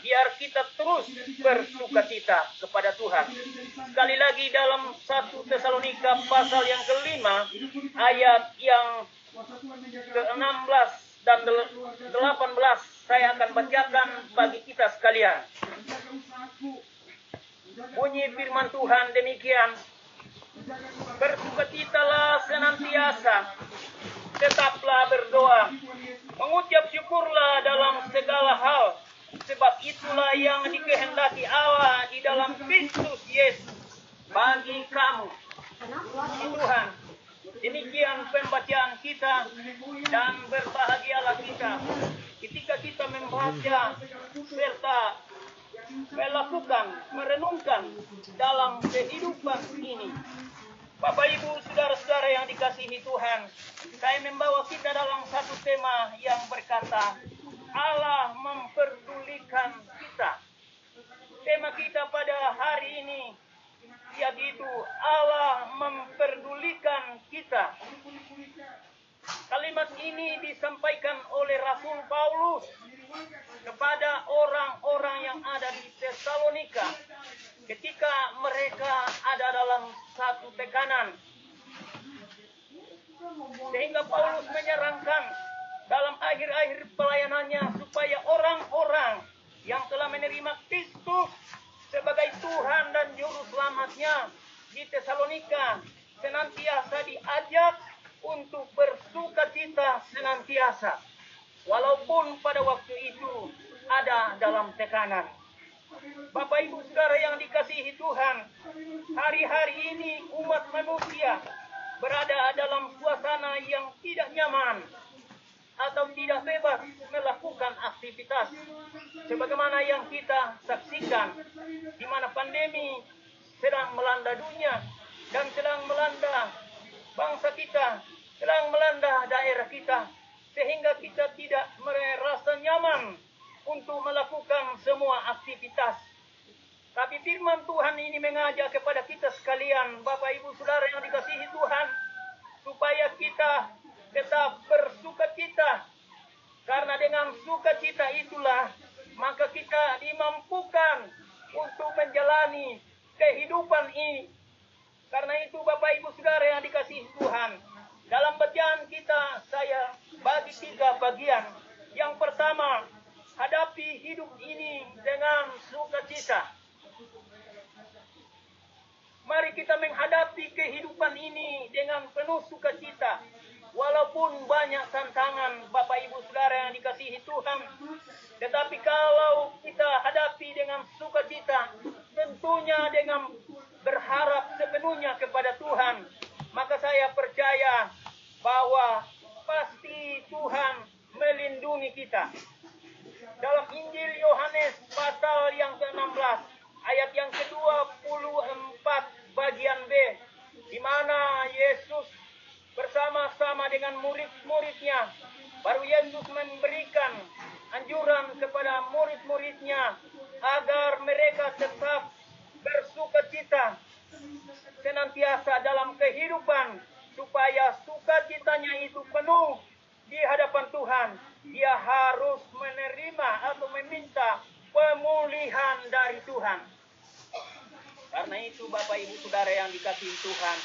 biar kita terus bersukacita kepada Tuhan. Sekali lagi dalam 1 Tesalonika pasal yang kelima, ayat yang ke-16 dan 18, saya akan bacakan bagi kita sekalian. Bunyi firman Tuhan demikian, bersukacitalah senantiasa, tetaplah berdoa, mengucap syukurlah dalam segala hal, sebab itulah yang dikehendaki Allah di dalam Kristus Yesus bagi kamu. Tuhan, demikian pembacaan kita, dan berbahagialah kita ketika kita membaca serta melakukan, merenungkan dalam kehidupan ini. Bapak Ibu, saudara-saudara yang dikasihi Tuhan, saya membawa kita dalam satu tema yang berkata, Allah memperdulikan kita. Tema kita pada hari ini yaitu Allah memperdulikan kita. Kalimat ini disampaikan oleh Rasul Paulus kepada orang-orang yang ada di Tesalonika ketika mereka ada dalam satu tekanan. Sehingga Paulus menyarankan dalam akhir-akhir pelayanannya supaya orang-orang yang telah menerima Kristus sebagai Tuhan dan Juru Selamatnya di Tesalonika senantiasa diajak untuk bersukacita senantiasa, walaupun pada waktu itu ada dalam tekanan. Bapak Ibu Saudara yang dikasihi Tuhan, hari-hari ini umat manusia berada dalam suasana yang tidak nyaman atau tidak bebas melakukan aktivitas sebagaimana yang kita saksikan, di mana pandemi sedang melanda dunia dan sedang melanda bangsa kita, sedang melanda daerah kita, sehingga kita tidak merasa nyaman untuk melakukan semua aktivitas. Tapi firman Tuhan ini mengajak kepada kita sekalian, Bapak Ibu Saudara yang dikasihi Tuhan, supaya kita tetap bersukacita. Karena dengan sukacita itulah maka kita dimampukan untuk menjalani kehidupan ini. Karena itu Bapak Ibu Saudara yang dikasihi Tuhan, dalam bacaan kita saya bagi 3 bagian. Yang pertama, hadapi hidup ini dengan sukacita. Mari kita menghadapi kehidupan ini dengan penuh sukacita. Walaupun banyak tantangan Bapak Ibu Saudara yang dikasihi Tuhan, tetapi kalau kita hadapi dengan sukacita, tentunya dengan berharap sepenuhnya kepada Tuhan, maka saya percaya bahwa pasti Tuhan melindungi kita. Dalam Injil Yohanes pasal yang ke-16, ayat yang ke-24 bagian B, di mana Yesus bersama-sama dengan murid-muridnya, baru Yesus memberikan anjuran kepada murid-muridnya agar mereka tetap bersukacita senantiasa dalam kehidupan, supaya sukacitanya itu penuh di hadapan Tuhan. Dia harus menerima atau meminta pemulihan dari Tuhan. Karena itu Bapak Ibu Saudara yang dikasihi Tuhan,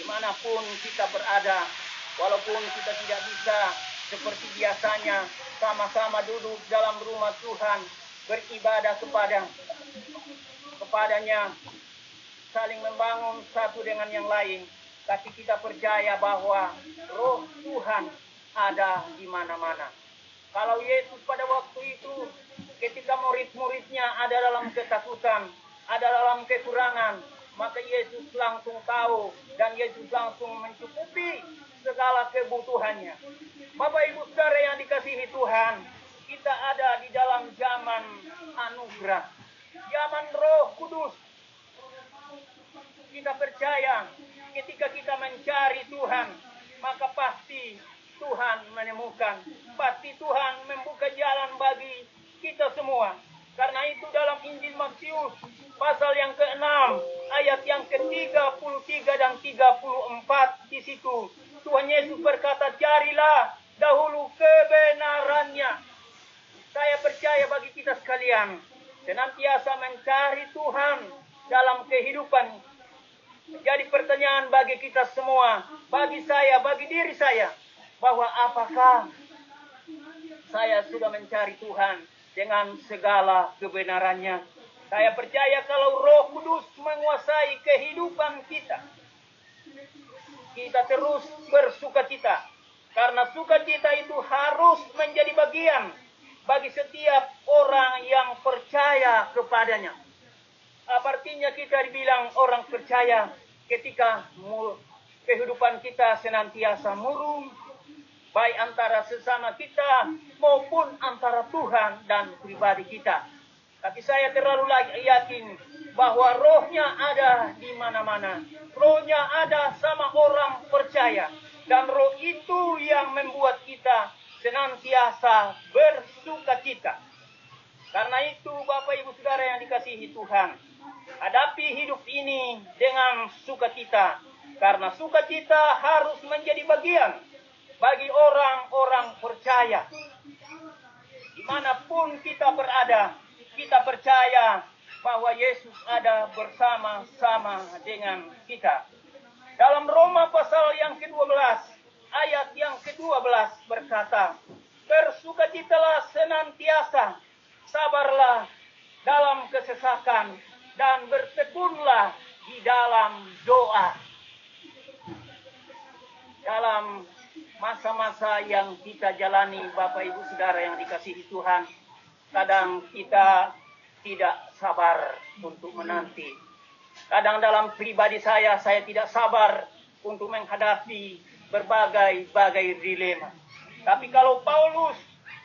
dimanapun kita berada, walaupun kita tidak bisa seperti biasanya sama-sama duduk dalam rumah Tuhan, beribadah kepadanya, saling membangun satu dengan yang lain, tapi kita percaya bahwa Roh Tuhan ada di mana-mana. Kalau Yesus pada waktu itu ketika murid-muridnya ada dalam ketakutan, ada dalam kekurangan, maka Yesus langsung tahu dan Yesus langsung mencukupi segala kebutuhannya. Bapak Ibu Saudara yang dikasihi Tuhan, kita ada di dalam zaman anugerah, zaman Roh Kudus. Kita percaya ketika kita mencari Tuhan, maka pasti Tuhan menemukan, pasti Tuhan membuka jalan bagi kita semua. Karena itu dalam Injil Matius pasal yang ke-6 ayat yang ke-33 dan 34, di situ Tuhan Yesus berkata, carilah dahulu kebenarannya. Saya percaya bagi kita sekalian, sekalian senantiasa mencari Tuhan dalam kehidupan. Jadi pertanyaan bagi kita semua, bagi saya, bagi diri saya, bahwa apakah saya sudah mencari Tuhan dengan segala kebenarannya? Saya percaya kalau Roh Kudus menguasai kehidupan kita, kita terus bersukacita. Karena sukacita itu harus menjadi bagian bagi setiap orang yang percaya kepadanya. Apa artinya kita dibilang orang percaya ketika kehidupan kita senantiasa murung, baik antara sesama kita maupun antara Tuhan dan pribadi kita. Tapi saya terlalu yakin bahwa rohnya ada di mana-mana. Rohnya ada sama orang percaya. Dan roh itu yang membuat kita senantiasa bersukacita. Karena itu Bapak Ibu Saudara yang dikasihi Tuhan, hadapi hidup ini dengan sukacita. Karena sukacita harus menjadi bagian bagi orang-orang percaya. Dimanapun kita berada, kita percaya bahwa Yesus ada bersama-sama dengan kita. Dalam Roma pasal yang ke-12, ayat yang ke-12 berkata, bersukacitalah senantiasa, sabarlah dalam kesesakan, dan bertekunlah di dalam doa. Dalam masa-masa yang kita jalani, Bapak Ibu Saudara yang dikasihi Tuhan, kadang kita tidak sabar untuk menanti. Kadang dalam pribadi saya tidak sabar untuk menghadapi berbagai dilema. Tapi kalau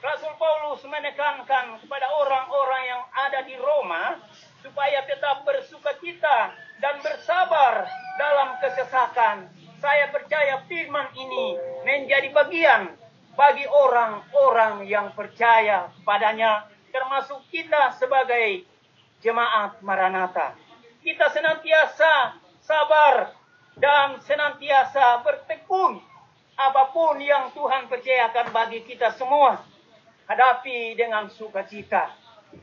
Rasul Paulus menekankan kepada orang-orang yang ada di Roma, supaya tetap bersukacita dan bersabar dalam kesesakan. Saya percaya firman ini menjadi bagian bagi orang-orang yang percaya padanya, termasuk kita sebagai jemaat Maranatha. Kita senantiasa sabar dan senantiasa bertekun apapun yang Tuhan percayakan bagi kita semua. Hadapi dengan sukacita.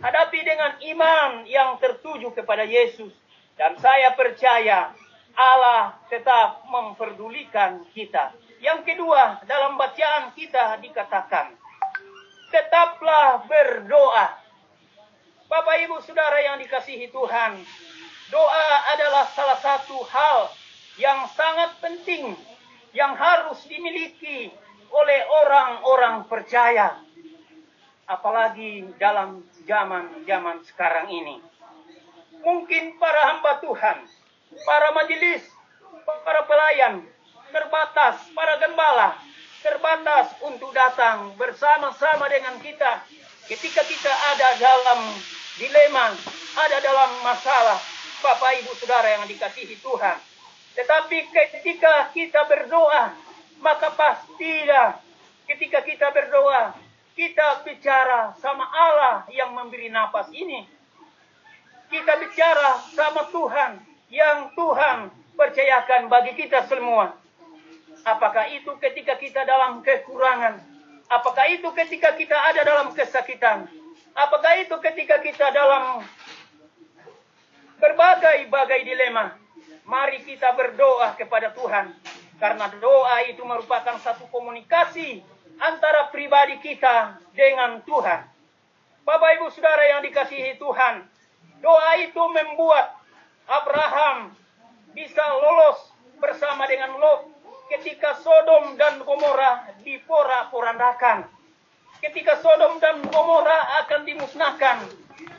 Hadapi dengan iman yang tertuju kepada Yesus. Dan saya percaya Allah tetap memperdulikan kita. Yang kedua, dalam bacaan kita dikatakan, tetaplah berdoa. Bapak Ibu Saudara yang dikasihi Tuhan, doa adalah salah satu hal yang sangat penting yang harus dimiliki oleh orang-orang percaya. Apalagi dalam zaman sekarang ini. Mungkin para hamba Tuhan, para majelis, para pelayan terbatas, para gembala terbatas untuk datang bersama-sama dengan kita ketika kita ada dalam dilema, ada dalam masalah. Bapak Ibu Saudara yang dikasihi Tuhan. Tetapi ketika kita berdoa, maka pastilah ketika kita berdoa, kita bicara sama Allah yang memberi napas ini. Kita bicara sama Tuhan yang Tuhan percayakan bagi kita semua. Apakah itu ketika kita dalam kekurangan? Apakah itu ketika kita ada dalam kesakitan? Apakah itu ketika kita dalam berbagai dilema? Mari kita berdoa kepada Tuhan. Karena doa itu merupakan satu komunikasi antara pribadi kita dengan Tuhan. Bapak Ibu Saudara yang dikasihi Tuhan, doa itu membuat Abraham bisa lolos bersama dengan Lot ketika Sodom dan Gomora diporak-porandakan. Ketika Sodom dan Gomora akan dimusnahkan,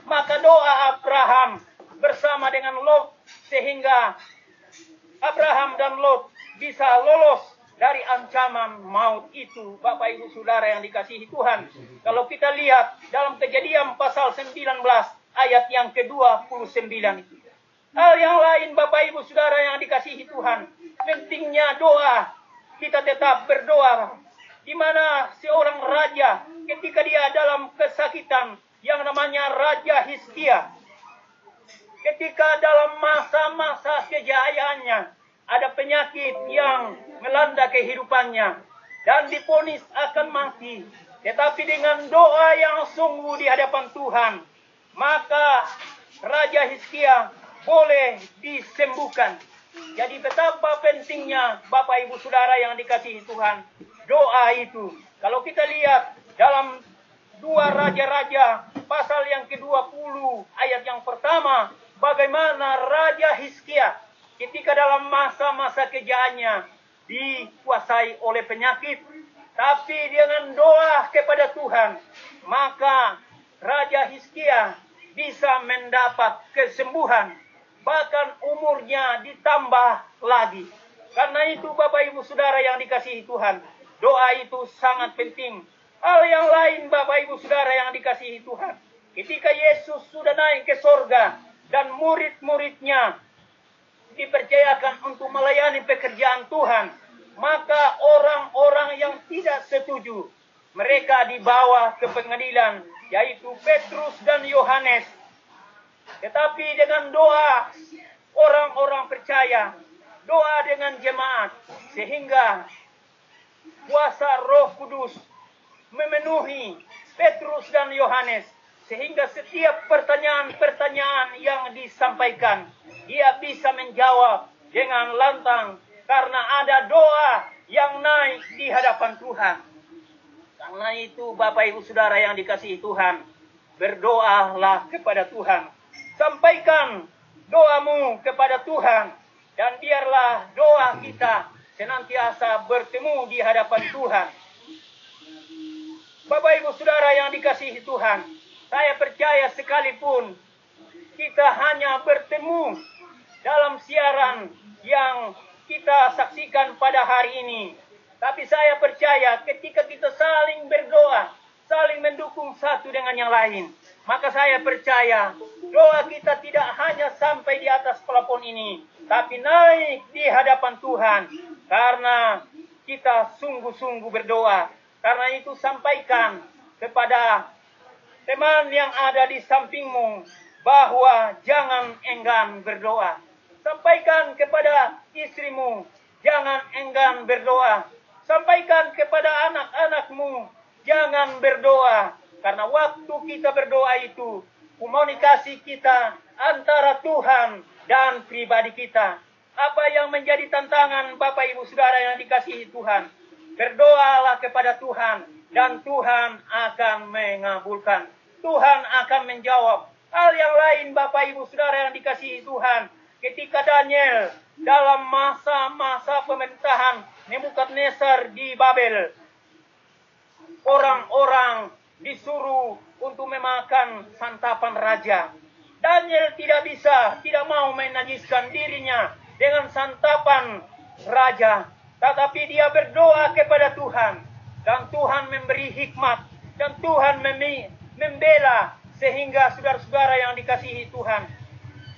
maka doa Abraham bersama dengan Lot sehingga Abraham dan Lot bisa lolos dari ancaman maut itu. Bapak Ibu Saudara yang dikasihi Tuhan, kalau kita lihat dalam Kejadian pasal 19 ayat yang ke-29 itu. Hal yang lain Bapak Ibu Saudara yang dikasihi Tuhan, pentingnya doa. Kita tetap berdoa. Di mana seorang raja ketika dia dalam kesakitan yang namanya Raja Hizkia, ketika dalam masa-masa kejayaannya ada penyakit yang melanda kehidupannya dan divonis akan mati. Tetapi dengan doa yang sungguh di hadapan Tuhan, maka Raja Hizkia boleh disembuhkan. Jadi betapa pentingnya Bapak Ibu Saudara yang dikasihi Tuhan, doa itu. Kalau kita lihat dalam 2 Raja-Raja pasal yang ke-20 ayat yang pertama, bagaimana Raja Hizkia ketika dalam masa-masa kejahatannya dikuasai oleh penyakit, tapi dengan doa kepada Tuhan, maka Raja Hizkia bisa mendapat kesembuhan. Bahkan umurnya ditambah lagi. Karena itu Bapak Ibu Saudara yang dikasihi Tuhan, doa itu sangat penting. Hal yang lain Bapak Ibu Saudara yang dikasihi Tuhan, ketika Yesus sudah naik ke sorga dan murid-muridnya dipercayakan untuk melayani pekerjaan Tuhan, maka orang-orang yang tidak setuju, mereka dibawa ke pengadilan, yaitu Petrus dan Yohanes. Tetapi dengan doa orang-orang percaya, doa dengan jemaat, sehingga kuasa Roh Kudus memenuhi Petrus dan Yohanes, sehingga setiap pertanyaan-pertanyaan yang disampaikan, dia bisa menjawab dengan lantang, karena ada doa yang naik di hadapan Tuhan. Karena itu Bapak Ibu Saudara yang dikasihi Tuhan, berdoalah kepada Tuhan. Sampaikan doamu kepada Tuhan, dan biarlah doa kita senantiasa bertemu di hadapan Tuhan. Bapak Ibu Saudara yang dikasihi Tuhan, saya percaya sekalipun kita hanya bertemu dalam siaran yang kita saksikan pada hari ini, tapi saya percaya ketika kita saling berdoa, saling mendukung satu dengan yang lain, maka saya percaya doa kita tidak hanya sampai di atas plafon ini, tapi naik di hadapan Tuhan, karena kita sungguh-sungguh berdoa. Karena itu sampaikan kepada teman yang ada di sampingmu bahwa jangan enggan berdoa. Sampaikan kepada istrimu, jangan enggan berdoa. Sampaikan kepada anak-anakmu, jangan berdoa. Karena waktu kita berdoa itu, komunikasi kita antara Tuhan dan pribadi kita. Apa yang menjadi tantangan Bapak Ibu Saudara yang dikasihi Tuhan? Berdoalah kepada Tuhan, dan Tuhan akan mengabulkan. Tuhan akan menjawab. Hal yang lain Bapak Ibu Saudara yang dikasihi Tuhan, ketika Daniel dalam masa-masa pemerintahan Nebukadnezar di Babel, orang-orang disuruh untuk memakan santapan raja. Daniel tidak mau menajiskan dirinya dengan santapan raja, tetapi dia berdoa kepada Tuhan, dan Tuhan memberi hikmat, dan Tuhan membela, sehingga saudara-saudara yang dikasihi Tuhan,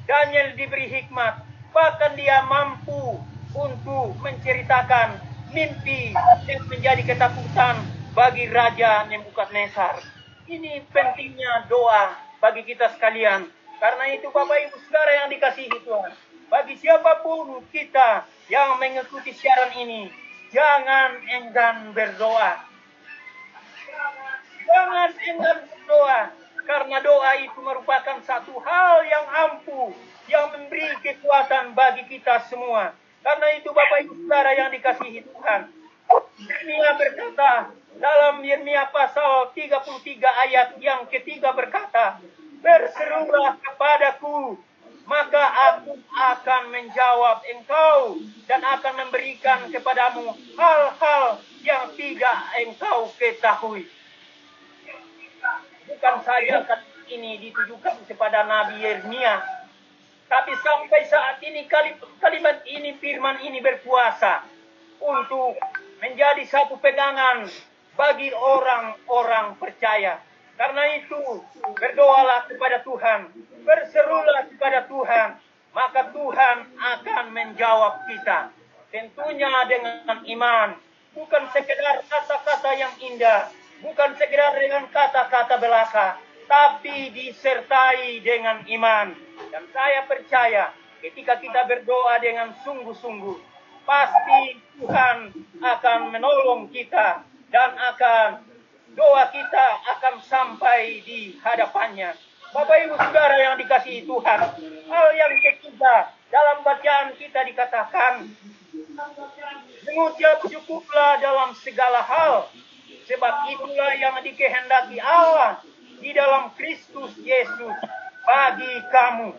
Daniel diberi hikmat, bahkan dia mampu untuk menceritakan mimpi yang menjadi ketakutan bagi Raja Nebukadnezar. Ini pentingnya doa bagi kita sekalian. Karena itu Bapak Ibu Saudara yang dikasihi Tuhan, bagi siapapun kita yang mengikuti siaran ini, jangan enggan berdoa. Jangan enggan berdoa, karena doa itu merupakan satu hal yang ampuh, yang memberi kekuatan bagi kita semua. Karena itu Bapak Ibu Saudara yang dikasihi Tuhan, Yeremia berkata dalam Yeremia pasal 33 ayat yang ketiga berkata, "Berserulah kepadaku, maka aku akan menjawab engkau dan akan memberikan kepadamu hal-hal yang tidak engkau ketahui." Bukan saja ini ditujukan kepada Nabi Yeremia, tapi sampai saat ini kalimat ini, firman ini berkuasa untuk menjadi satu pegangan bagi orang-orang percaya. Karena itu, berdoalah kepada Tuhan, berserulah kepada Tuhan, maka Tuhan akan menjawab kita. Tentunya dengan iman, bukan sekedar kata-kata yang indah, bukan sekedar dengan kata-kata belaka, tapi disertai dengan iman. Dan saya percaya ketika kita berdoa dengan sungguh-sungguh, pasti Tuhan akan menolong kita, dan doa kita akan sampai di hadapannya. Bapak Ibu Saudara yang dikasihi Tuhan, hal yang ketiga dalam bacaan kita dikatakan, mengucap syukurlah dalam segala hal, sebab itulah yang dikehendaki Allah di dalam Kristus Yesus bagi kamu.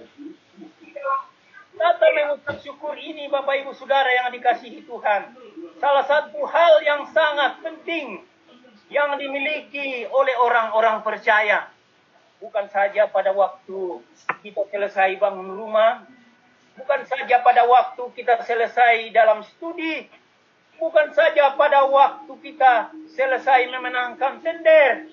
Kata mengucap syukur ini, Bapak Ibu Saudara yang dikasihi Tuhan, salah satu hal yang sangat penting yang dimiliki oleh orang-orang percaya. Bukan saja pada waktu kita selesai bangun rumah, bukan saja pada waktu kita selesai dalam studi, bukan saja pada waktu kita selesai memenangkan tender,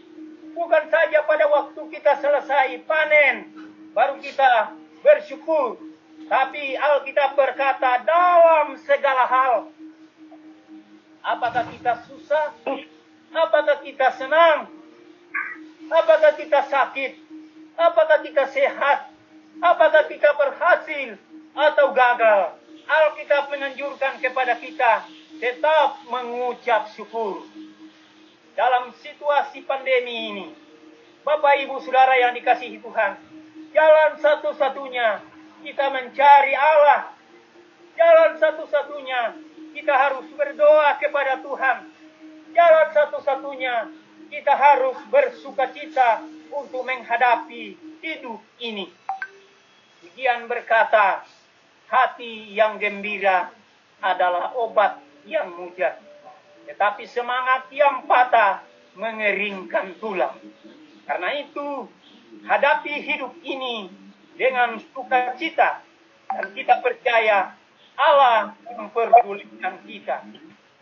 bukan saja pada waktu kita selesai panen, baru kita bersyukur. Tapi Alkitab berkata dalam segala hal. Apakah kita susah? Apakah kita senang? Apakah kita sakit? Apakah kita sehat? Apakah kita berhasil atau gagal? Alkitab menganjurkan kepada kita tetap mengucap syukur. Dalam situasi pandemi ini, Bapak Ibu Saudara yang dikasihi Tuhan, jalan satu-satunya kita mencari Allah. Jalan satu-satunya kita harus berdoa kepada Tuhan. Jalan satu-satunya kita harus bersukacita untuk menghadapi hidup ini. Pujian berkata, hati yang gembira adalah obat yang mudah, tetapi semangat yang patah mengeringkan tulang. Karena itu, hadapi hidup ini dengan sukacita, dan kita percaya Allah memperdulikan kita.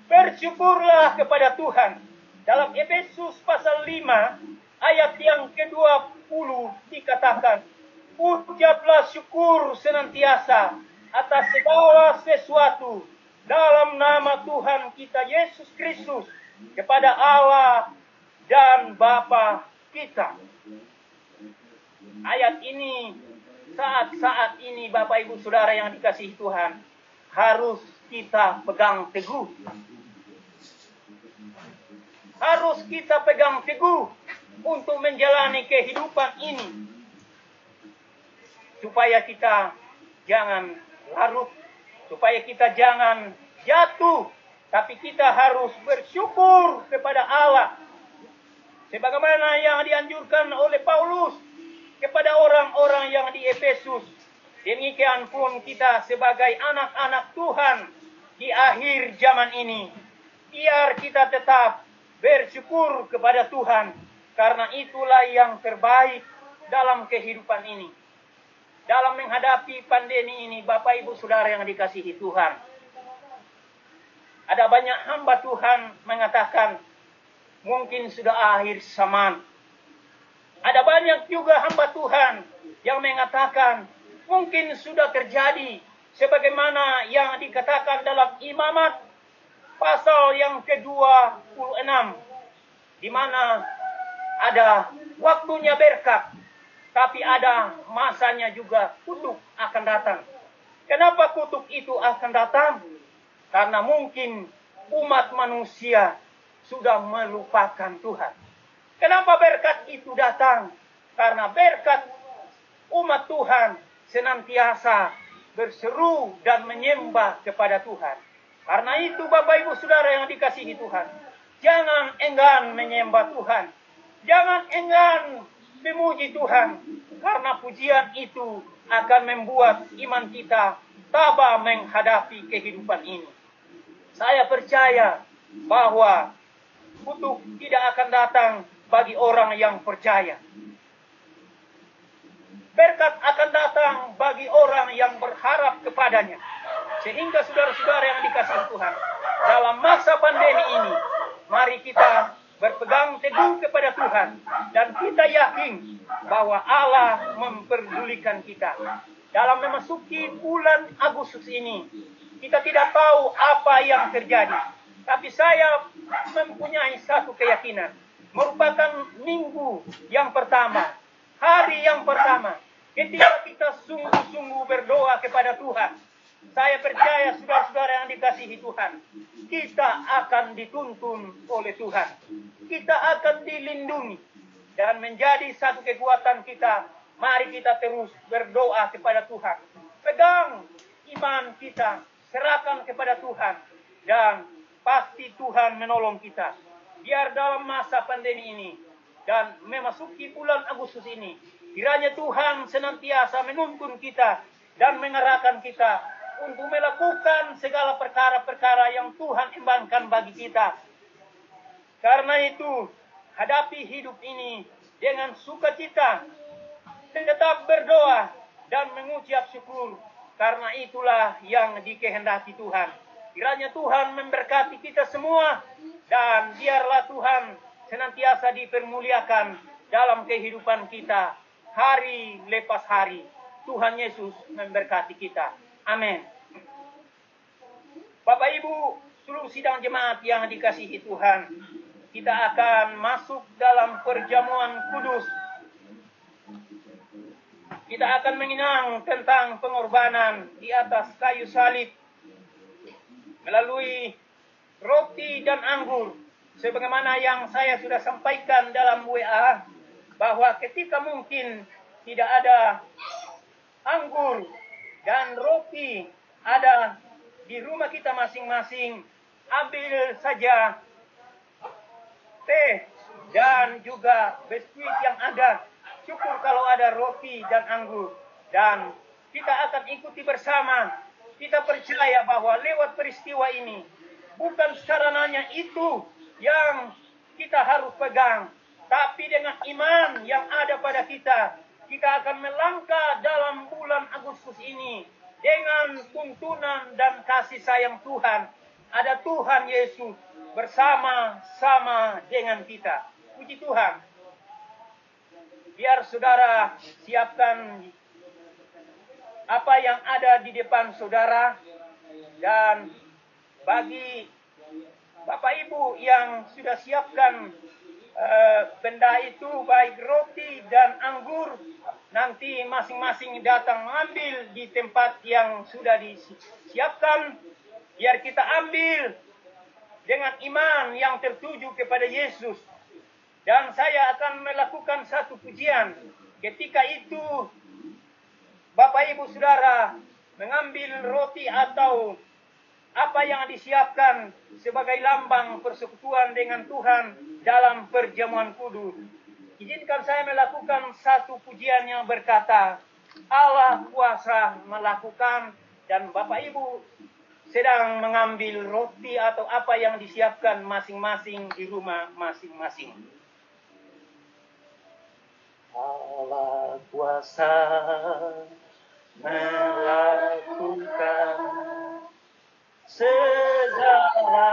Bersyukurlah kepada Tuhan. Dalam Efesus pasal 5 ayat yang ke-20 dikatakan, ucaplah syukur senantiasa atas segala sesuatu dalam nama Tuhan kita Yesus Kristus kepada Allah dan Bapa kita. Ayat ini, saat-saat ini Bapak Ibu Saudara yang dikasihi Tuhan, harus kita pegang teguh. Harus kita pegang teguh untuk menjalani kehidupan ini. Supaya kita jangan larut, supaya kita jangan jatuh, tapi kita harus bersyukur kepada Allah. Sebagaimana yang dianjurkan oleh Paulus kepada orang-orang yang di Efesus. Demikian pun kita sebagai anak-anak Tuhan di akhir zaman ini. Biar kita tetap bersyukur kepada Tuhan. Karena itulah yang terbaik dalam kehidupan ini. Dalam menghadapi pandemi ini, Bapak Ibu Saudara yang dikasihi Tuhan. Ada banyak hamba Tuhan mengatakan, mungkin sudah akhir zaman. Ada banyak juga hamba Tuhan yang mengatakan, mungkin sudah terjadi sebagaimana yang dikatakan dalam Imamat pasal yang ke-26, di mana ada waktunya berkat, tapi ada masanya juga kutuk akan datang. Kenapa kutuk itu akan datang? Karena mungkin umat manusia sudah melupakan Tuhan. Kenapa berkat itu datang? Karena berkat umat Tuhan senantiasa berseru dan menyembah kepada Tuhan. Karena itu Bapak Ibu Saudara yang dikasihi Tuhan, jangan enggan menyembah Tuhan. Jangan enggan memuji Tuhan. Karena pujian itu akan membuat iman kita tabah menghadapi kehidupan ini. Saya percaya bahwa kutuk tidak akan datang bagi orang yang percaya. Berkat akan datang bagi orang yang berharap kepadanya. Sehingga saudara-saudara yang dikasihi Tuhan, dalam masa pandemi ini, mari kita berpegang teguh kepada Tuhan. Dan kita yakin bahwa Allah memperdulikan kita. Dalam memasuki bulan Agustus ini, kita tidak tahu apa yang terjadi. Tapi saya mempunyai satu keyakinan. Merupakan minggu yang pertama, hari yang pertama, ketika kita sungguh-sungguh berdoa kepada Tuhan. Saya percaya saudara-saudara yang dikasihi Tuhan, kita akan dituntun oleh Tuhan. Kita akan dilindungi dan menjadi satu kekuatan kita Mari kita terus berdoa kepada Tuhan. Pegang iman kita, serahkan kepada Tuhan. Dan pasti Tuhan menolong kita. Biar dalam masa pandemi ini dan memasuki bulan Agustus ini, kiranya Tuhan senantiasa menuntun kita dan mengarahkan kita untuk melakukan segala perkara-perkara yang Tuhan embankan bagi kita. Karena itu, hadapi hidup ini dengan sukacita, tetap berdoa dan mengucap syukur, karena itulah yang dikehendaki Tuhan. Kiranya Tuhan memberkati kita semua, dan biarlah Tuhan senantiasa dipermuliakan dalam kehidupan kita, hari lepas hari. Tuhan Yesus memberkati kita. Amin. Bapak Ibu, seluruh sidang jemaat yang dikasihi Tuhan, kita akan masuk dalam perjamuan kudus. Kita akan mengenang tentang pengorbanan di atas kayu salib melalui roti dan anggur. Sebagaimana yang saya sudah sampaikan dalam WA, bahwa ketika mungkin tidak ada anggur dan roti ada di rumah kita masing-masing, ambil saja teh dan juga biskuit yang ada. Syukur kalau ada roti dan anggur. Dan kita akan ikuti bersama. Kita percaya bahwa lewat peristiwa ini, bukan sarananya itu yang kita harus pegang, tapi dengan iman yang ada pada kita, kita akan melangkah dalam bulan Agustus ini dengan tuntunan dan kasih sayang Tuhan. Ada Tuhan Yesus bersama-sama dengan kita. Puji Tuhan. Biar saudara siapkan apa yang ada di depan saudara, dan bagi Bapak Ibu yang sudah siapkan benda itu, baik roti dan anggur, nanti masing-masing datang mengambil di tempat yang sudah disiapkan, biar kita ambil dengan iman yang tertuju kepada Yesus. Dan saya akan melakukan satu pujian. Ketika itu, Bapak Ibu Saudara mengambil roti atau apa yang disiapkan sebagai lambang persekutuan dengan Tuhan dalam perjamuan kudus. Izinkan saya melakukan satu pujian yang berkata, Allah kuasa melakukan, dan Bapak Ibu sedang mengambil roti atau apa yang disiapkan masing-masing di rumah masing-masing. Allah kuasa melakukan segala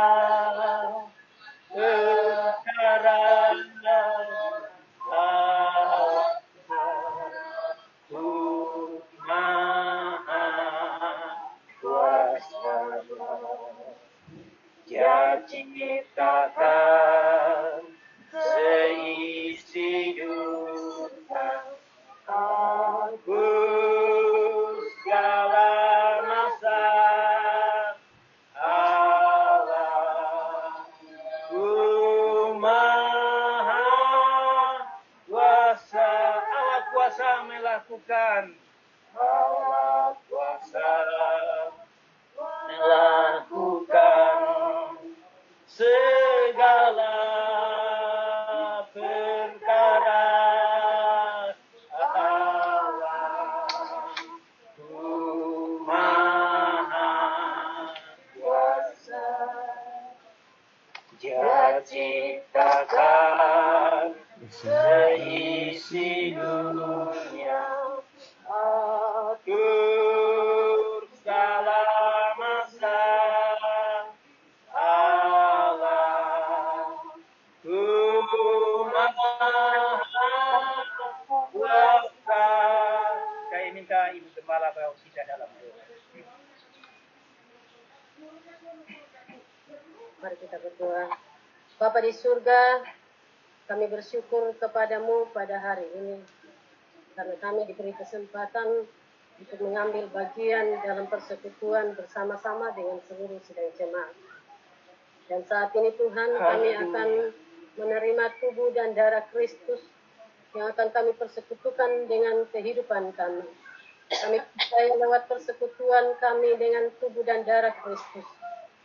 perkara. Dia ciptakan seisi dunia, aku segala masa. Allahku maha kuasa. Allah kuasa melakukan. Allah kuasa melakukan segala perkara. Allahku maha kuasa. Dia ciptakan seisi dunia, atur segala masa. Allahku maha kuasa. Saya minta Ibu Gembala bersiap dalam doa. Mari kita berdoa. Bapa di surga, kami bersyukur kepadamu pada hari ini, karena kami diberi kesempatan untuk mengambil bagian dalam persekutuan bersama-sama dengan seluruh sidang jemaat. Dan saat ini Tuhan, kami akan menerima tubuh dan darah Kristus yang akan kami persekutukan dengan kehidupan kami. Kami percaya lewat persekutuan kami dengan tubuh dan darah Kristus,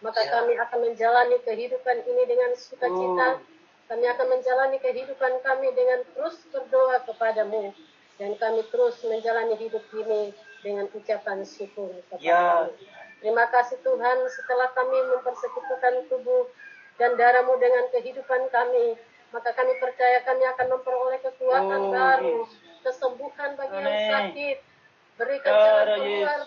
maka kami akan menjalani kehidupan ini dengan sukacita. Kami akan menjalani kehidupan kami dengan terus berdoa kepadamu, dan kami terus menjalani hidup ini dengan ucapan syukur kepadamu. Terima kasih Tuhan, setelah kami mempersekutukan tubuh dan darah-Mu dengan kehidupan kami, maka kami percaya kami akan memperoleh kekuatan baru, kesembuhan bagi yang sakit. Berikan jalan keluar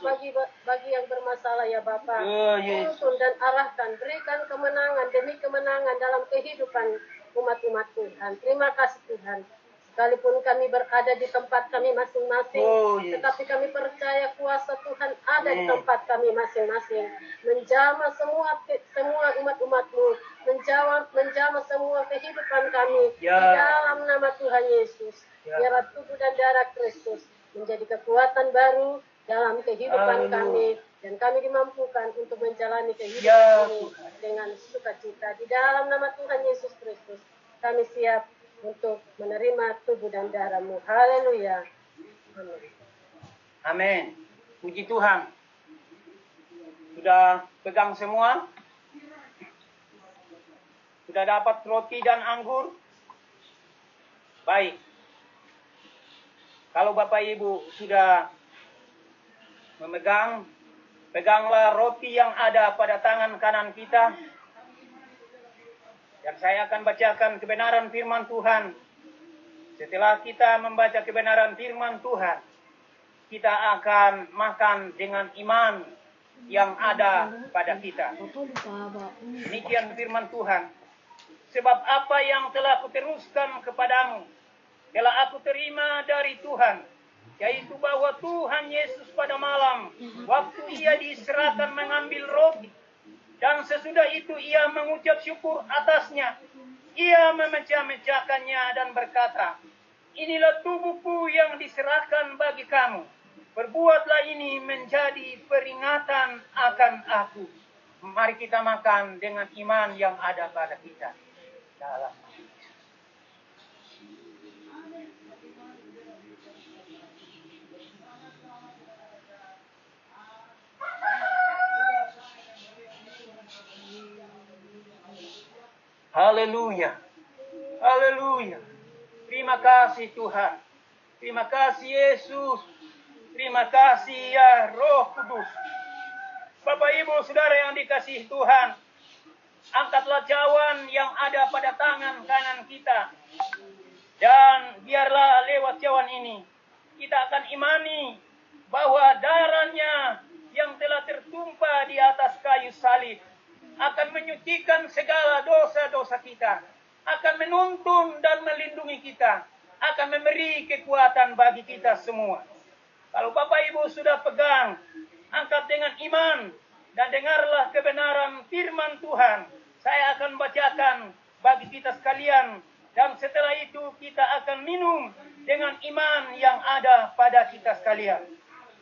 bagi yang bermasalah ya Bapa. Tuntun dan arahkan, berikan kemenangan demi kemenangan dalam kehidupan umat-umat Tuhan. Terima kasih Tuhan. Sekalipun kami berada di tempat kami masing-masing, tetapi kami percaya kuasa Tuhan ada di tempat kami masing-masing. Menjamah semua umat-umat-Mu, menjamah semua kehidupan kami di dalam nama Tuhan Yesus. Biarlah tubuh dan darah Kristus menjadi kekuatan baru dalam kehidupan kami, dan kami dimampukan untuk menjalani kehidupan ini dengan sukacita. Di dalam nama Tuhan Yesus Kristus, kami siap untuk menerima tubuh dan darah-Mu. Haleluya. Amin. Puji Tuhan. Sudah pegang semua? Sudah dapat roti dan anggur? Baik. Kalau Bapak Ibu sudah memegang, peganglah roti yang ada pada tangan kanan kita. Dan saya akan bacakan kebenaran firman Tuhan. Setelah kita membaca kebenaran firman Tuhan, kita akan makan dengan iman yang ada pada kita. Demikian firman Tuhan. Sebab apa yang telah kuteruskan kepadamu, telah aku terima dari Tuhan, yaitu bahwa Tuhan Yesus pada malam, waktu ia diserahkan mengambil roti, dan sesudah itu ia mengucap syukur atasnya. Ia memecah-mecahkannya dan berkata, inilah tubuhku yang diserahkan bagi kamu. Perbuatlah ini menjadi peringatan akan aku. Mari kita makan dengan iman yang ada pada kita. Dalam Haleluya. Haleluya. Terima kasih Tuhan. Terima kasih Yesus. Terima kasih ya Roh Kudus. Bapak Ibu Saudara yang dikasihi Tuhan, angkatlah cawan yang ada pada tangan kanan kita. Dan biarlah lewat cawan ini kita akan imani bahwa darahnya yang telah tertumpah di atas kayu salib akan menyucikan segala dosa-dosa kita, akan menuntun dan melindungi kita, akan memberi kekuatan bagi kita semua. Kalau Bapak Ibu sudah pegang, angkat dengan iman dan dengarlah kebenaran firman Tuhan. Saya akan bacakan bagi kita sekalian, dan setelah itu kita akan minum dengan iman yang ada pada kita sekalian.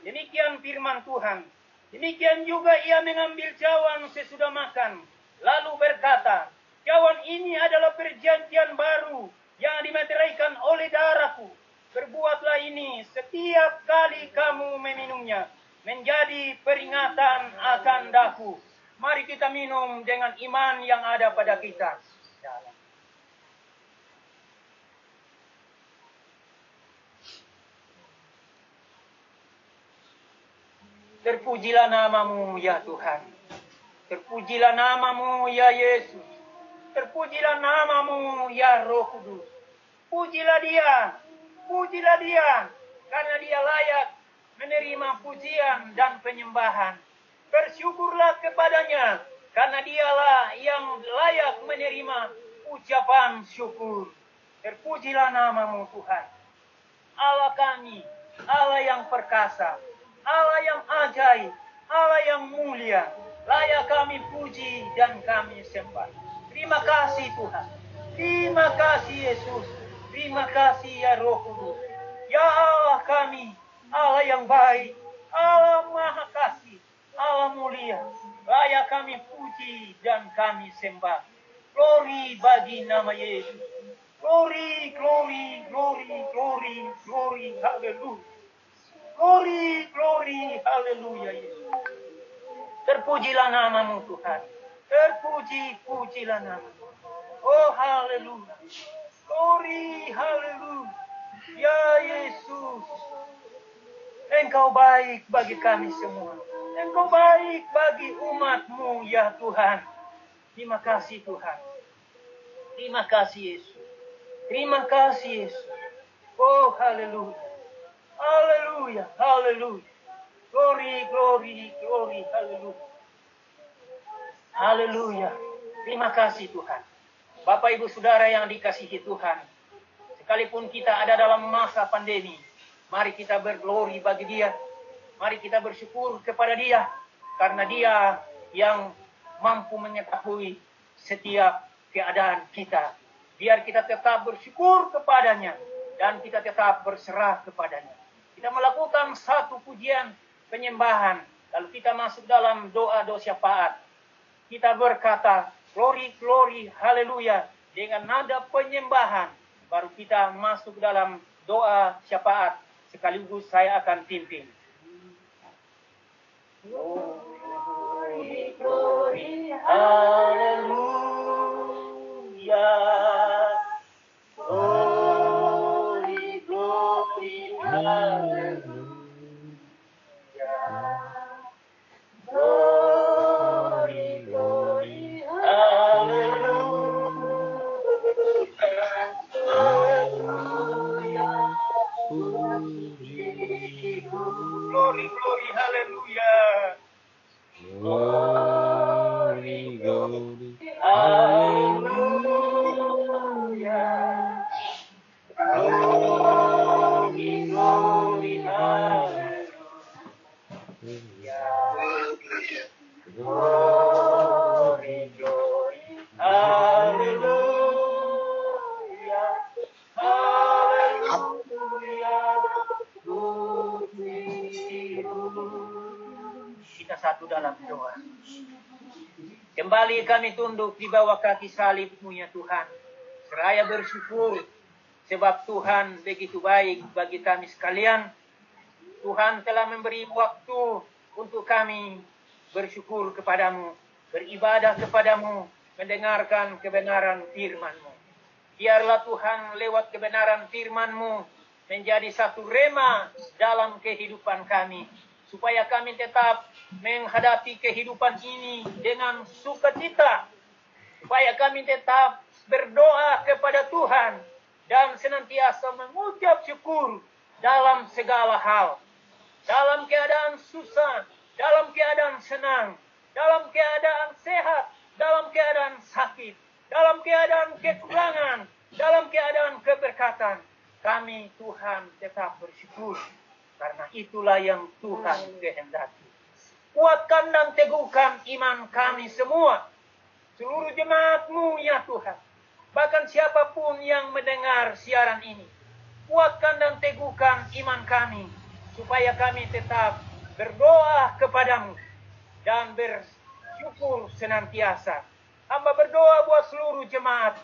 Demikian firman Tuhan. Demikian juga ia mengambil cawan sesudah makan, lalu berkata, cawan ini adalah perjanjian baru yang dimeteraikan oleh darahku. Berbuatlah ini setiap kali kamu meminumnya, menjadi peringatan akan daku. Mari kita minum dengan iman yang ada pada kita. Terpujilah namamu ya Tuhan. Terpujilah namamu ya Yesus. Terpujilah namamu ya Roh Kudus. Pujilah dia. Pujilah dia. Karena dia layak menerima pujian dan penyembahan. Bersyukurlah kepadanya. Karena dialah yang layak menerima ucapan syukur. Terpujilah namamu Tuhan. Allah kami. Allah yang perkasa. Allah yang ajaib, Allah yang mulia, layak kami puji dan kami sembah. Terima kasih Tuhan, terima kasih Yesus, terima kasih ya Roh Kudus. Ya Allah kami, Allah yang baik, Allah maha kasih, Allah mulia, layak kami puji dan kami sembah. Glory bagi nama Yesus, Glory, glory, glory, glory, glory, haleluya. Glory, glory, haleluya Yesus. Terpujilah namamu Tuhan. Pujilah namamu. Oh haleluya. Glory, haleluya. Ya Yesus. Engkau baik bagi kami semua. Engkau baik bagi umat-Mu ya Tuhan. Terima kasih Tuhan. Terima kasih Yesus. Terima kasih Yesus. Oh haleluya. Haleluya. Haleluya. Glory, glory, glory. Haleluya. Haleluya. Terima kasih Tuhan. Bapak Ibu Saudara yang dikasihi Tuhan. Sekalipun kita ada dalam masa pandemi, mari kita berglori bagi Dia. Mari kita bersyukur kepada Dia. Karena Dia yang mampu mengetahui setiap keadaan kita. Biar kita tetap bersyukur kepadanya. Dan kita tetap berserah kepadanya. Kita melakukan satu pujian penyembahan. Lalu kita masuk dalam doa-doa syafaat. Kita berkata, glory, glory, haleluya. Dengan nada penyembahan. Baru kita masuk dalam doa syafaat. Sekaligus saya akan pimpin. Glory, glory, haleluya. Glory, glory, haleluya. Glory, glory, haleluya. Glory, glory, haleluya. Glory, glory, Haleluya. Glory, glory, haleluya. Glory, glory, haleluya. Haleluya. Kita satu dalam doa. Kembali kami tunduk di bawah kaki salib-Mu ya Tuhan. Seraya bersyukur sebab Tuhan begitu baik bagi kami sekalian. Tuhan telah memberi waktu untuk kami bersyukur kepadamu, beribadah kepadamu, mendengarkan kebenaran firman-Mu. Biarlah Tuhan lewat kebenaran firman-Mu menjadi satu rema dalam kehidupan kami. Supaya kami tetap menghadapi kehidupan ini dengan sukacita. Supaya kami tetap berdoa kepada Tuhan. Dan senantiasa mengucap syukur dalam segala hal. Dalam keadaan susah, dalam keadaan senang, dalam keadaan sehat, dalam keadaan sakit, dalam keadaan kekurangan, dalam keadaan keberkatan. Kami Tuhan tetap bersyukur. Karena itulah yang Tuhan kehendaki. Kuatkan dan teguhkan iman kami semua. Seluruh jemaat-Mu ya Tuhan. Bahkan siapapun yang mendengar siaran ini. Kuatkan dan teguhkan iman kami. Supaya kami tetap berdoa kepadamu. Dan bersyukur senantiasa. Hamba berdoa buat seluruh jemaat.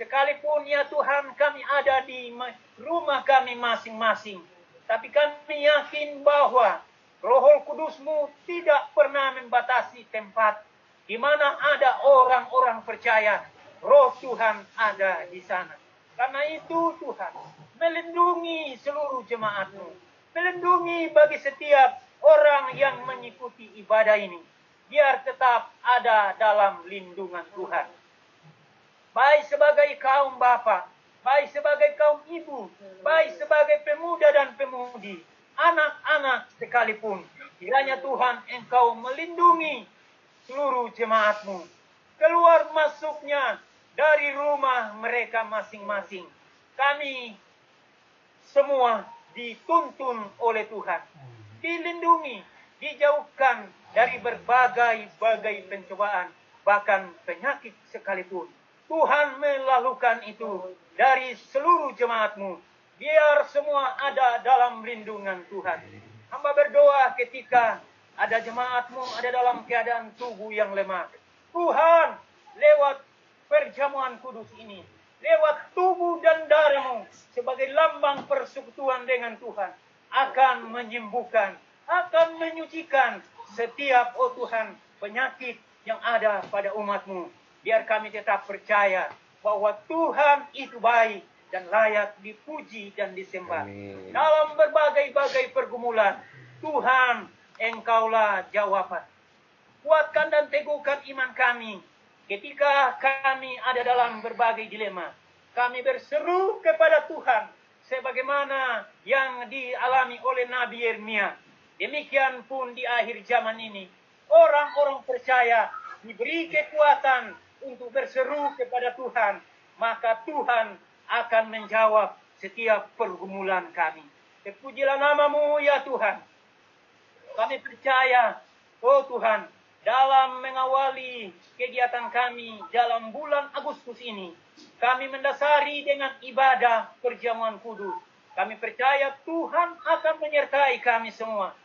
Sekalipun ya Tuhan kami ada di rumah kami masing-masing. Tapi kami yakin bahwa Roh Kudus-Mu tidak pernah membatasi tempat di mana ada orang-orang percaya. Roh Tuhan ada di sana. Karena itu Tuhan, melindungi seluruh jemaat-Mu. Melindungi bagi setiap orang yang mengikuti ibadah ini. Biar tetap ada dalam lindungan Tuhan. Baik sebagai kaum bapa, baik sebagai kaum ibu, baik sebagai pemuda dan pemudi, anak-anak sekalipun. Kiranya Tuhan Engkau melindungi seluruh jemaat-Mu. Keluar masuknya dari rumah mereka masing-masing. Kami semua dituntun oleh Tuhan. Dilindungi, dijauhkan dari berbagai pencobaan, bahkan penyakit sekalipun. Tuhan melakukan itu dari seluruh jemaat-Mu. Biar semua ada dalam lindungan Tuhan. Hamba berdoa ketika ada jemaat-Mu ada dalam keadaan tubuh yang lemah. Tuhan, lewat perjamuan kudus ini, lewat tubuh dan darahmu sebagai lambang persekutuan dengan Tuhan akan menyembuhkan, akan menyucikan setiap, oh Tuhan, penyakit yang ada pada umat-Mu. Biar kami tetap percaya bahwa Tuhan itu baik dan layak dipuji dan disembah. Amin. Dalam berbagai-bagai pergumulan, Tuhan, Engkaulah jawaban. Kuatkan dan teguhkan iman kami ketika kami ada dalam berbagai dilema. Kami berseru kepada Tuhan sebagaimana yang dialami oleh Nabi Yeremia. Demikian pun di akhir zaman ini, orang-orang percaya diberi kekuatan untuk berseru kepada Tuhan, maka Tuhan akan menjawab setiap pergumulan kami. Terpujilah nama-Mu ya Tuhan. Kami percaya, oh Tuhan, dalam mengawali kegiatan kami dalam bulan Agustus ini, kami mendasari dengan ibadah perjamuan kudus. Kami percaya Tuhan akan menyertai kami semua.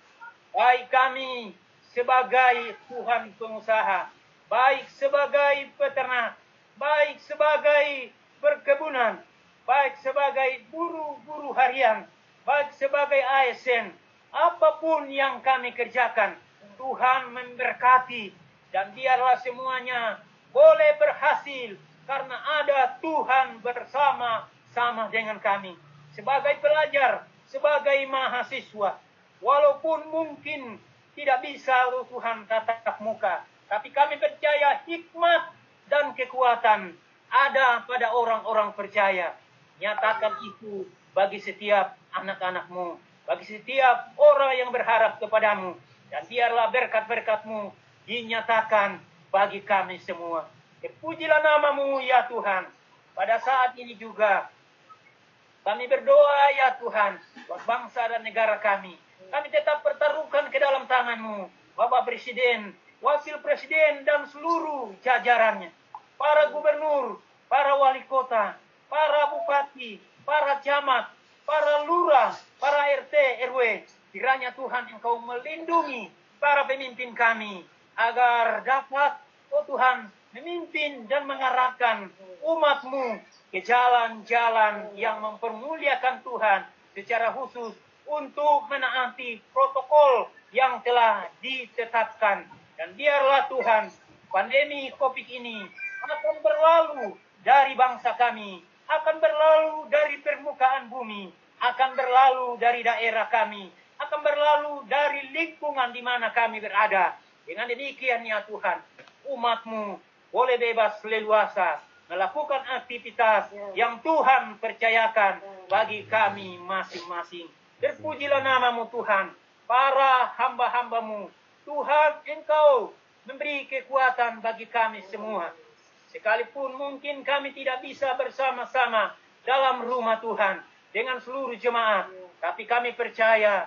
Baik kami sebagai Tuhan pengusaha, baik sebagai peternak, baik sebagai perkebunan, baik sebagai buruh-buruh harian, baik sebagai ASN, apapun yang kami kerjakan, Tuhan memberkati dan biarlah semuanya boleh berhasil karena ada Tuhan bersama-sama dengan kami. Sebagai pelajar, sebagai mahasiswa, walaupun mungkin tidak bisa Tuhan tatap muka, tapi kami percaya hikmat dan kekuatan ada pada orang-orang percaya. Nyatakan itu bagi setiap anak-anak-Mu, bagi setiap orang yang berharap kepadamu. Dan biarlah berkat-berkat-Mu dinyatakan bagi kami semua. Terpujilah nama-Mu ya Tuhan. Pada saat ini juga kami berdoa ya Tuhan buat bangsa dan negara kami. Kami tetap pertaruhkan ke dalam tangan-Mu, Bapak Presiden, Wakil Presiden dan seluruh jajarannya. Para gubernur, para wali kota, para bupati, para camat, para lurah, para RT, RW. Kiranya Tuhan Engkau melindungi para pemimpin kami agar dapat, oh Tuhan, memimpin dan mengarahkan umat-Mu ke jalan-jalan yang mempermuliakan Tuhan secara khusus untuk menaati protokol yang telah ditetapkan. Dan biarlah Tuhan, pandemi COVID ini akan berlalu dari bangsa kami, akan berlalu dari permukaan bumi, akan berlalu dari daerah kami, akan berlalu dari lingkungan di mana kami berada. Dengan demikian ya Tuhan, umat-Mu boleh bebas leluasa melakukan aktivitas yang Tuhan percayakan bagi kami masing-masing. Terpujilah nama-Mu Tuhan, para hamba-hamba-Mu. Tuhan, Engkau memberi kekuatan bagi kami semua. Sekalipun mungkin kami tidak bisa bersama-sama dalam rumah Tuhan dengan seluruh jemaat, tapi kami percaya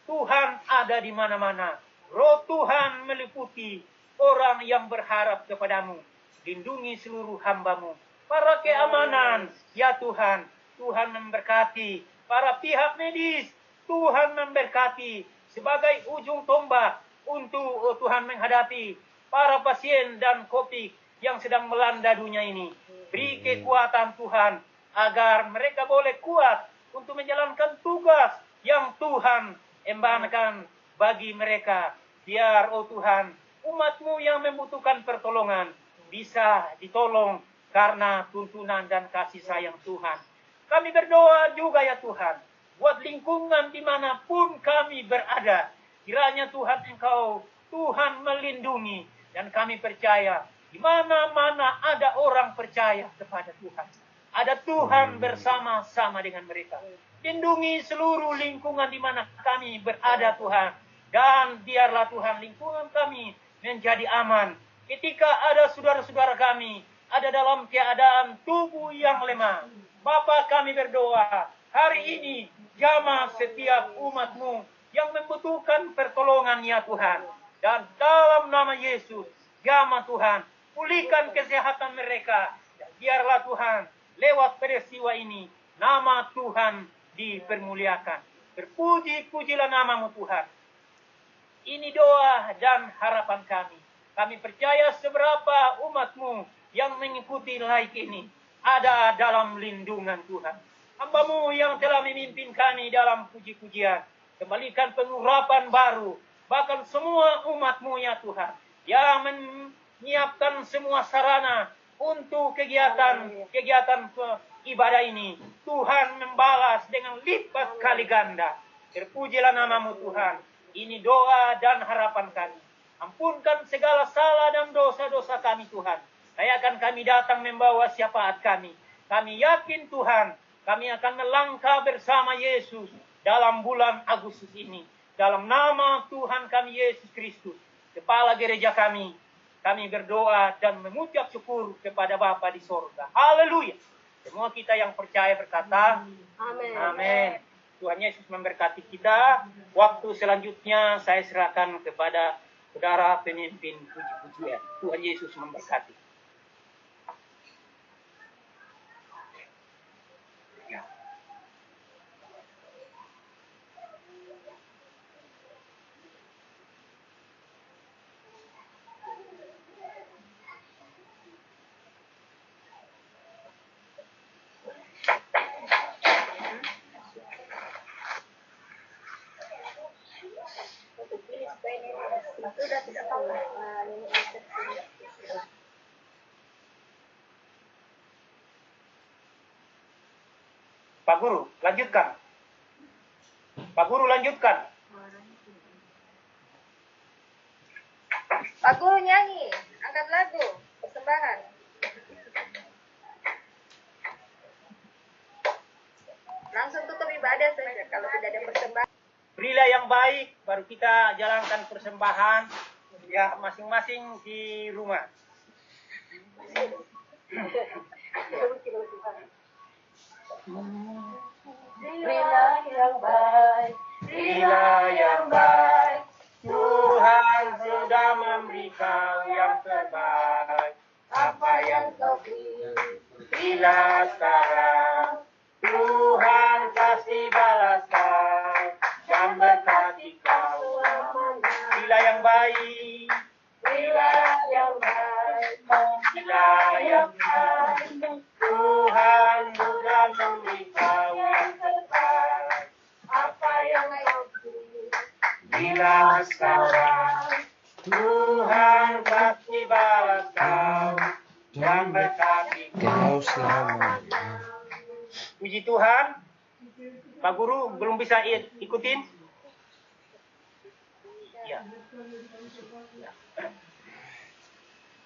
Tuhan ada di mana-mana. Roh Tuhan meliputi orang yang berharap kepadamu. Lindungi seluruh hamba-Mu. Para keamanan, ya Tuhan, Tuhan memberkati. Para pihak medis, Tuhan memberkati. Sebagai ujung tombak untuk Tuhan menghadapi para pasien dan COVID yang sedang melanda dunia ini. Beri kekuatan Tuhan agar mereka boleh kuat untuk menjalankan tugas yang Tuhan embankan bagi mereka. Biar, oh Tuhan, umat-Mu yang membutuhkan pertolongan bisa ditolong karena tuntunan dan kasih sayang Tuhan. Kami berdoa juga ya Tuhan, buat lingkungan dimanapun kami berada. Kiranya Tuhan Engkau, Tuhan melindungi. Dan kami percaya, di mana-mana ada orang percaya kepada Tuhan, ada Tuhan bersama-sama dengan mereka. Lindungi seluruh lingkungan di mana kami berada Tuhan. Dan biarlah Tuhan lingkungan kami menjadi aman. Ketika ada saudara-saudara kami ada dalam keadaan tubuh yang lemah, Bapa kami berdoa, hari ini jamah setiap umat-Mu yang membutuhkan pertolongan ya Tuhan. Dan dalam nama Yesus, jamah Tuhan, pulihkan kesehatan mereka. Dan biarlah Tuhan, lewat peristiwa ini, nama Tuhan dipermuliakan. Berpuji-pujilah nama-Mu Tuhan. Ini doa dan harapan kami. Kami percaya seberapa umat-Mu yang mengikuti live ini ada dalam lindungan Tuhan. Hamba-Mu yang telah memimpin kami dalam puji-pujian, kembalikan pengurapan baru, bahkan semua umat-Mu ya Tuhan, yang menyiapkan semua sarana untuk kegiatan ibadah ini. Tuhan membalas dengan lipat kali ganda. Terpujilah nama-Mu Tuhan. Ini doa dan harapan kami. Ampunkan segala salah dan dosa-dosa kami Tuhan. Layakan kami datang membawa syafaat kami. Kami yakin Tuhan, kami akan melangkah bersama Yesus dalam bulan Agustus ini. Dalam nama Tuhan kami Yesus Kristus, Kepala gereja kami berdoa dan mengucap syukur kepada Bapa di sorga. Haleluya. Semua kita yang percaya berkata, Amin. Amin. Tuhan Yesus memberkati kita. Waktu selanjutnya saya serahkan kepada saudara pemimpin puji-pujian. Tuhan Yesus memberkati. Pak Guru, lanjutkan. Pak Guru, lanjutkan. Pak Guru nyanyi, angkat lagu, persembahan. Langsung tutup ibadah saja kalau tidak ada persembahan. Berilah yang baik, baru kita jalankan persembahan ya masing-masing di rumah. Berilah yang baik, Berilah yang baik, Tuhan sudah memberi kau yang terbaik. Apa yang kau berilah sekarang, Tuhan pasti balas kau dan berkati kau. Berilah yang baik, berilah yang baik, berilah yang baik, Tuhan sudah memberi kau yang terbaik. Apa yang kau berilah sekarang, Tuhan pasti balas kau dan berkati Kau selamanya. Puji Tuhan. Pak Guru belum bisa ikutin? Ya.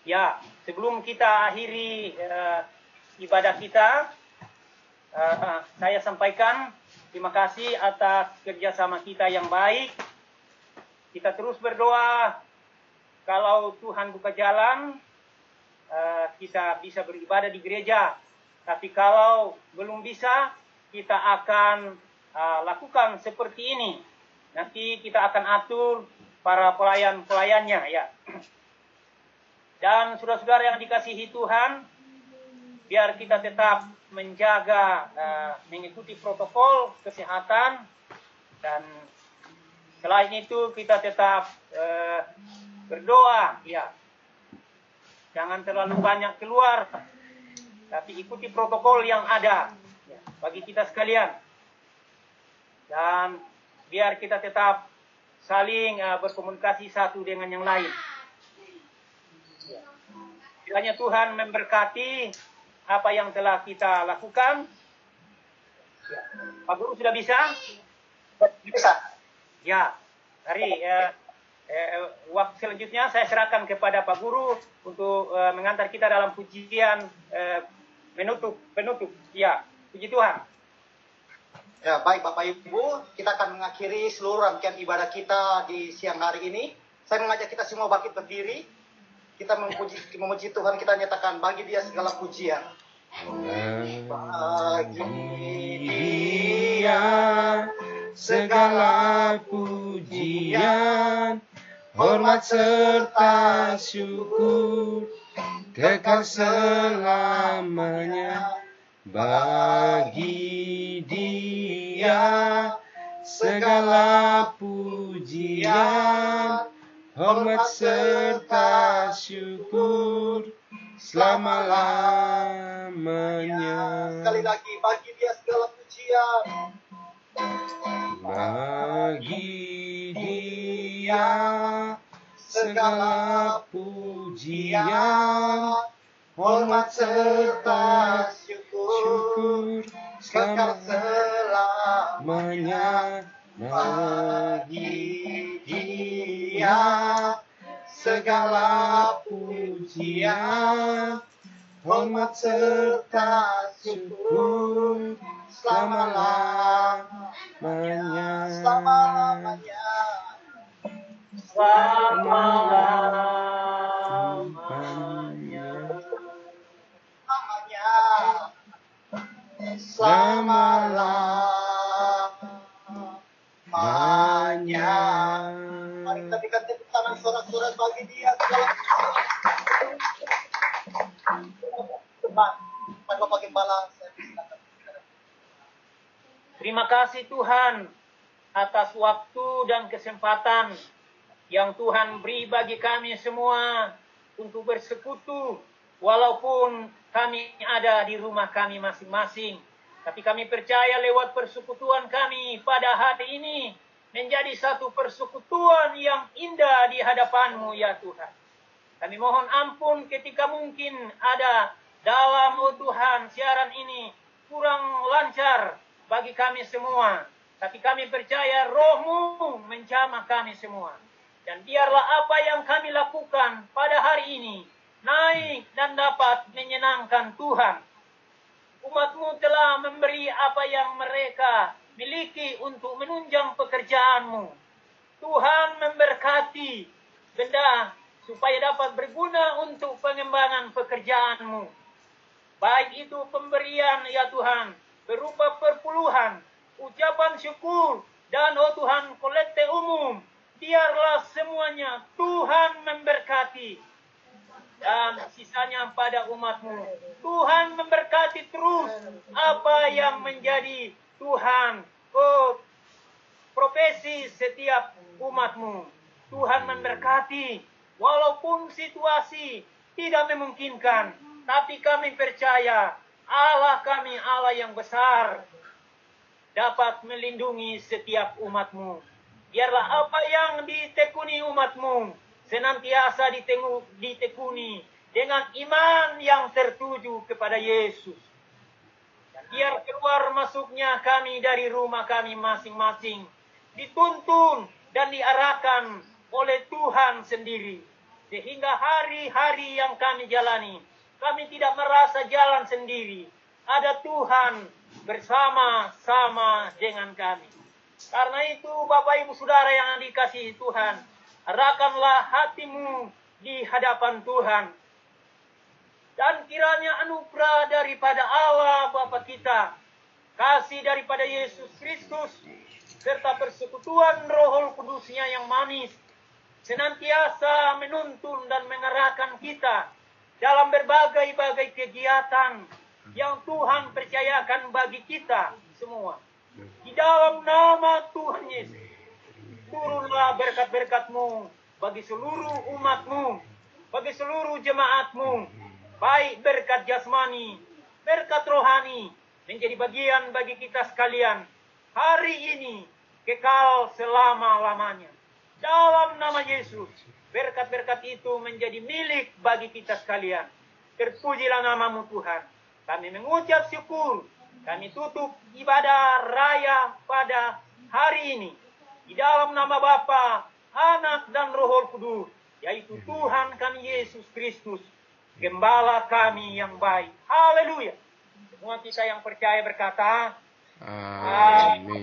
Ya, sebelum kita akhiri ibadah kita, saya sampaikan terima kasih atas kerjasama kita yang baik. Kita terus berdoa, kalau Tuhan buka jalan, kita bisa beribadah di gereja. Tapi kalau belum bisa, kita akan lakukan seperti ini. Nanti kita akan atur para pelayan-pelayannya ya. Dan saudara-saudara yang dikasihi Tuhan, biar kita tetap menjaga, mengikuti protokol kesehatan, dan selain itu kita tetap berdoa ya. Jangan terlalu banyak keluar, tapi ikuti protokol yang ada ya, bagi kita sekalian. Dan biar kita tetap saling berkomunikasi satu dengan yang lain. Kiranya Tuhan memberkati apa yang telah kita lakukan. Ya. Pak Guru sudah bisa? Bisa. Ya, mari waktu selanjutnya saya serahkan kepada Pak Guru untuk mengantar kita dalam pujian penutup. Ya, puji Tuhan. Ya, baik Bapak Ibu, kita akan mengakhiri seluruh rangkaian ibadah kita di siang hari ini. Saya mengajak kita semua bangkit berdiri. Kita memuji Tuhan, kita nyatakan bagi Dia segala pujian. Bagi Dia segala pujian, hormat serta syukur, kekal selamanya. Bagi Dia segala pujian, hormat serta syukur selama-lamanya. pujian. Bagi Dia segala pujian, hormat serta syukur Kekal selamanya. Bagi Dia segala pujian, hormat serta syukur selama-lamanya. Selama-lamanya. Selama-lamanya. Mari kita berikan tepuk tangan sorak-sorai bagi Dia. Pak Bapak Gembala, saya silakan. Terima kasih Tuhan atas waktu dan kesempatan yang Tuhan beri bagi kami semua untuk bersekutu walaupun kami ada di rumah kami masing-masing. Tapi kami percaya lewat persekutuan kami pada hari ini menjadi satu persekutuan yang indah di hadapan-Mu ya Tuhan. Kami mohon ampun ketika mungkin ada dalam Tuhan siaran ini kurang lancar bagi kami semua. Tapi kami percaya Roh-Mu menjamah kami semua. Dan biarlah apa yang kami lakukan pada hari ini naik dan dapat menyenangkan Tuhan. Umat-Mu telah memberi apa yang mereka miliki untuk menunjang pekerjaan-Mu. Tuhan memberkati benda supaya dapat berguna untuk pengembangan pekerjaan-Mu. Baik itu pemberian ya Tuhan berupa perpuluhan, ucapan syukur, dan Tuhan kolekte umum. Biarlah semuanya Tuhan memberkati. Dan sisanya pada umat-Mu. Tuhan memberkati terus apa yang menjadi Tuhan profesi setiap umat-Mu. Tuhan memberkati walaupun situasi tidak memungkinkan. Tapi kami percaya Allah kami Allah yang besar dapat melindungi setiap umat-Mu. Biarlah apa yang ditekuni umat-Mu senantiasa ditekuni dengan iman yang tertuju kepada Yesus. Dan biar keluar masuknya kami dari rumah kami masing-masing dituntun dan diarahkan oleh Tuhan sendiri. Sehingga hari-hari yang kami jalani, kami tidak merasa jalan sendiri. Ada Tuhan bersama-sama dengan kami. Karena itu Bapak Ibu Saudara yang dikasihi Tuhan, arahkanlah hatimu di hadapan Tuhan. Dan kiranya anugerah daripada Allah Bapa kita, kasih daripada Yesus Kristus, serta persekutuan Roh Kudus-Nya yang manis, senantiasa menuntun dan mengarahkan kita dalam berbagai-bagai kegiatan yang Tuhan percayakan bagi kita semua. Di dalam nama Tuhan Yesus, turunlah berkat-berkat-Mu bagi seluruh umat-Mu, bagi seluruh jemaat-Mu, baik berkat jasmani, berkat rohani, menjadi bagian bagi kita sekalian hari ini, kekal selama-lamanya. Dalam nama Yesus, berkat-berkat itu menjadi milik bagi kita sekalian. Terpujilah nama-Mu Tuhan. Kami mengucap syukur, kami tutup ibadah raya pada hari ini. Di dalam nama Bapa, Anak, dan Roh Kudus, yaitu Tuhan kami Yesus Kristus, Gembala kami yang baik. Haleluya. Semua kita yang percaya berkata, Amin.